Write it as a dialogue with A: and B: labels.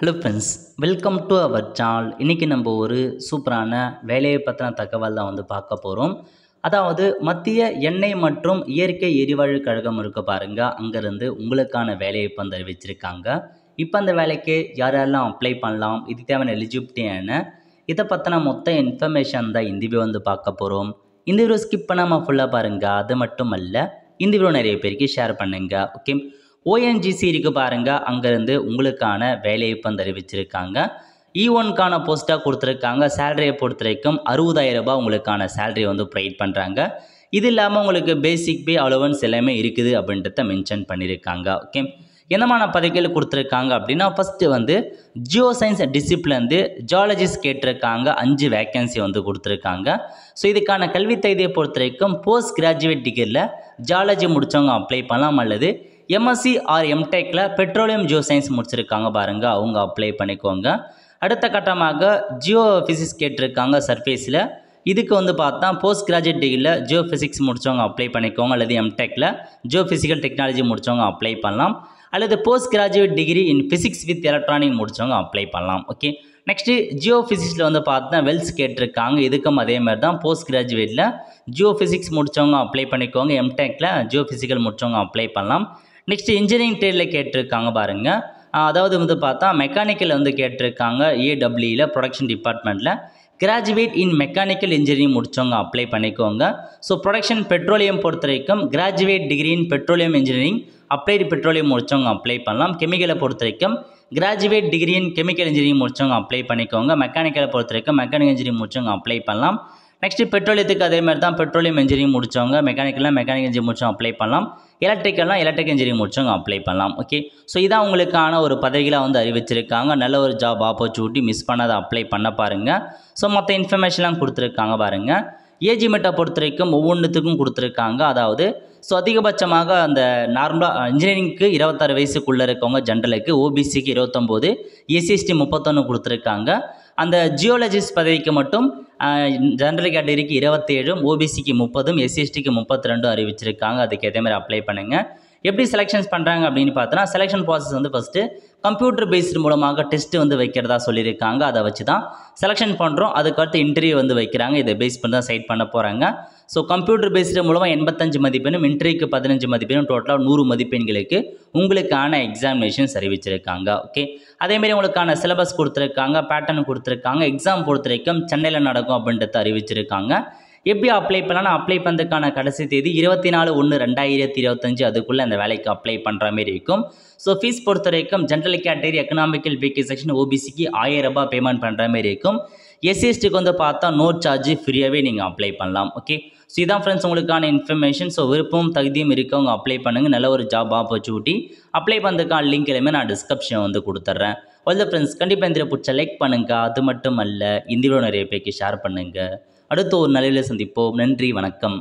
A: Hello friends, welcome to our channel. இன்றைக்கி நம்ம ஒரு சூப்பரான வேலையை பற்றின தகவல் தான் பார்க்க போகிறோம். அதாவது மத்திய எண்ணெய் மற்றும் இயற்கை எரிவாயு கழகம் இருக்க பாருங்க, அங்கேருந்து உங்களுக்கான வேலையை இப்போ அறிவிச்சிருக்காங்க. இப்போ அந்த வேலைக்கு யாரெல்லாம் அப்ளை பண்ணலாம், இது தேவையான எலிஜிபிலிட்டி என்ன, இதை பற்றின மொத்த இன்ஃபர்மேஷன் தான் இந்த வீடியோ பார்க்க போகிறோம். இந்த வீடியோ ஸ்கிப் பண்ணாமல் ஃபுல்லாக பாருங்கள். அது மட்டும் அல்ல, இந்த வீடியோ நிறைய பேருக்கு ஷேர் பண்ணுங்கள். ஓகே, ஓஎன்ஜிசி இருக்கு பாருங்க, அங்கேருந்து உங்களுக்கான வேலையை இப்போ அறிவிச்சிருக்காங்க. E1க்கான போஸ்ட்டாக கொடுத்துருக்காங்க. சேலரியை பொறுத்த வரைக்கும் 60,000 ரூபாய் உங்களுக்கான சேலரி ப்ரொவைட் பண்ணுறாங்க. இது இல்லாமல் உங்களுக்கு பேசிக் பே அலவன்ஸ் எல்லாமே இருக்குது அப்படின்றத மென்ஷன் பண்ணியிருக்காங்க. ஓகே, என்னமான பதவிகள் கொடுத்துருக்காங்க அப்படின்னா, first Jio science discipline geologist கேட்டிருக்காங்க. 5 வேக்கன்சி கொடுத்துருக்காங்க. ஸோ இதுக்கான கல்வி தகுதியை பொறுத்த வரைக்கும் போஸ்ட் கிராஜுவேட் டிகிரியில் ஜியாலஜி முடித்தவங்க அப்ளை பண்ணலாம், அல்லது எம்எஸ்சி ஆர் எம்டெக்கில் பெட்ரோலியம் ஜியோ சயின்ஸ் முடிச்சிருக்காங்க பாருங்க, அவங்க அப்ளை பண்ணிக்கோங்க. அடுத்த கட்டமாக ஜியோ ஃபிசிக்ஸ் கேட்டிருக்காங்க சர்ஃபேஸில். இதுக்கு பார்த்தா போஸ்ட் கிராஜுவேட் டிகிரியில் ஜியோ ஃபிசிக்ஸ் முடித்தவங்க அப்ளை பண்ணிக்கோங்க, அல்லது எம்டெக்கில் ஜியோ ஃபிசிக்கல் டெக்னாலஜி முடித்தவங்க அப்ளை பண்ணலாம், அல்லது post graduate degree in physics with electronic முடித்தவங்க அப்ளை பண்ணலாம். ஓகே, நெக்ஸ்ட்டு ஜியோ ஃபிசிக்ஸில் பார்த்தா வெல்ஸ் கேட்டிருக்காங்க. இதுக்கும் அதே மாதிரி தான் போஸ்ட் கிராஜுவேட்டில் ஜியோ ஃபிசிக்ஸ் முடித்தவங்க அப்ளை பண்ணிக்கோங்க, எம்டெக்கில் ஜியோ ஃபிசிக்கல் முடித்தவங்க அப்ளை பண்ணலாம். நெக்ஸ்ட் இன்ஜினியரிங் ட்ரேடில் கேட்டிருக்காங்க பாருங்கள். அதாவது பார்த்தா மெக்கானிக்கல் கேட்டிருக்காங்க. ஏடபிள்யூயில் ப்ரொடக்ஷன் டிபார்ட்மெண்ட்டில் கிராஜுவேட் இன் மெக்கானிக்கல் இன்ஜினியரிங் முடித்தவங்க அப்ளை பண்ணிக்கோங்க. ஸோ ப்ரொடக்ஷன் பெட்ரோலியம் பொறுத்த வரைக்கும் graduate degree in petroleum engineering applied petroleum முடித்தவங்க அப்ளை பண்ணலாம். கெமிக்கலை பொறுத்த வரைக்கும் graduate degree in chemical engineering முடித்தவங்க அப்ளை பண்ணிக்கோங்க. மெக்கானிக்கலை பொறுத்த வரைக்கும் மெக்கானிக்கல் இன்ஜினியரிங் முடித்தவங்க அப்ளை பண்ணலாம். நெக்ஸ்ட்டு பெட்ரோலியத்துக்கு அதே மாதிரி தான், பெட்ரோலியம் இன்ஜினியரிங் முடித்தவங்க மெக்கானிக்கல் இன்ஜினியரிங் முடித்தவங்க அப்ளை பண்ணலாம். எலக்ட்ரிக்கல்னால் எலக்ட்ரிக் இன்ஜினியரிங் முடித்தவங்க அப்ளை பண்ணலாம். ஓகே, ஸோ இதான் உங்களுக்கான ஒரு பதவிகளாக அறிவிச்சிருக்காங்க. நல்ல ஒரு ஜாப் ஆப்பர்ச்சுனிட்டி, மிஸ் பண்ணாத அப்ளை பண்ண பாருங்கள். ஸோ மற்ற இன்ஃபர்மேஷன்லாம் கொடுத்துருக்காங்க பாருங்கள். ஏஜ் லிமிட்டை பொறுத்த வரைக்கும் ஒவ்வொன்றுத்துக்கும் கொடுத்துருக்காங்க. அதாவது ஸோ அதிகபட்சமாக அந்த நார்மலாக இன்ஜினியரிங்க்கு 26 வயசுக்குள்ளே இருக்கவங்க ஜென்ரலுக்கு, ஓபிசிக்கு 29, எஸ்சிஎஸ்டி 31 கொடுத்துருக்காங்க. அந்த ஜியோலஜிஸ்ட் பதவிக்கு மட்டும் ஜென்ரல் கேட்டகரிக்கு 27, ஓபிசிக்கு 30, எஸ்சிஎஸ்டிக்கு 32 அறிவிச்சிருக்காங்க. அதுக்கு ஏற்ற மாதிரி அப்ளை பண்ணுங்கள். எப்படி செலெக்ஷன்ஸ் பண்ணுறாங்க அப்படின்னு பார்த்தோன்னா, selection process first computer based மூலமாக டெஸ்ட் வைக்கிறதா சொல்லியிருக்காங்க. அதை வச்சு தான் செலெக்ஷன் பண்ணுறோம். அதுக்கடுத்து இன்டர்வியூ வைக்கிறாங்க. இதை பேஸ் பண்ணி தான் சைட் பண்ண போகிறாங்க. ஸோ கம்ப்யூட்டர் பேஸ்டு மூலமாக 85 மதிப்பெண்ணும், இன்டர்வியூக்கு 15 மதிப்பெண்ணும், டோட்டலாக 100 மதிப்பெண்களுக்கு உங்களுக்கான எக்ஸாமினேஷன்ஸ் அறிவிச்சிருக்காங்க. ஓகே, அதேமாரி உங்களுக்கான சிலபஸ் கொடுத்துருக்காங்க, பேட்டர்ன் கொடுத்துருக்காங்க. எக்ஸாம் பொறுத்த வரைக்கும் சென்னையில் நடக்கும் அப்படின்றத அறிவிச்சிருக்காங்க. எப்படி அப்ளை பண்ணலாம்? அப்ளை பண்ணுறதுக்கான கடைசி தேதி 24/1/2025, அதுக்குள்ளே அந்த வேலைக்கு அப்ளை பண்ணுற மாதிரி இருக்கும். ஸோ ஃபீஸ் பொறுத்த வரைக்கும் general category, economical weaker section, ஓபிசிக்கு 1000 ரூபாய் பேமெண்ட் பண்ணுற மாதிரி இருக்கும். எஸ்சிஎஸ்டிக்கு பார்த்தா நோ சார்ஜ், ஃப்ரீயாகவே நீங்கள் அப்ளை பண்ணலாம். ஓகே, ஸோ இதான் ஃப்ரெண்ட்ஸ் உங்களுக்கான இன்ஃபர்மேஷன். ஸோ விருப்பம் தகுதியும் இருக்கவங்க அப்ளை பண்ணுங்கள். நல்ல ஒரு ஜாப் ஆப்பர்ச்சுனிட்டி. அப்ளை பண்ணுறதுக்கான லிங்க் எல்லாமே நான் டிஸ்கிரிப்ஷன் கொடுத்துட்றேன். ஆல் த ஃப்ரெண்ட்ஸ், கண்டிப்பாக இந்த பிடிச்ச லைக் பண்ணுங்கள். அது மட்டும் அல்ல, இந்த வீடியோ நிறைய பேருக்கு ஷேர் பண்ணுங்கள். அடுத்து ஒரு நல்ல சந்திப்போம். நன்றி, வணக்கம்.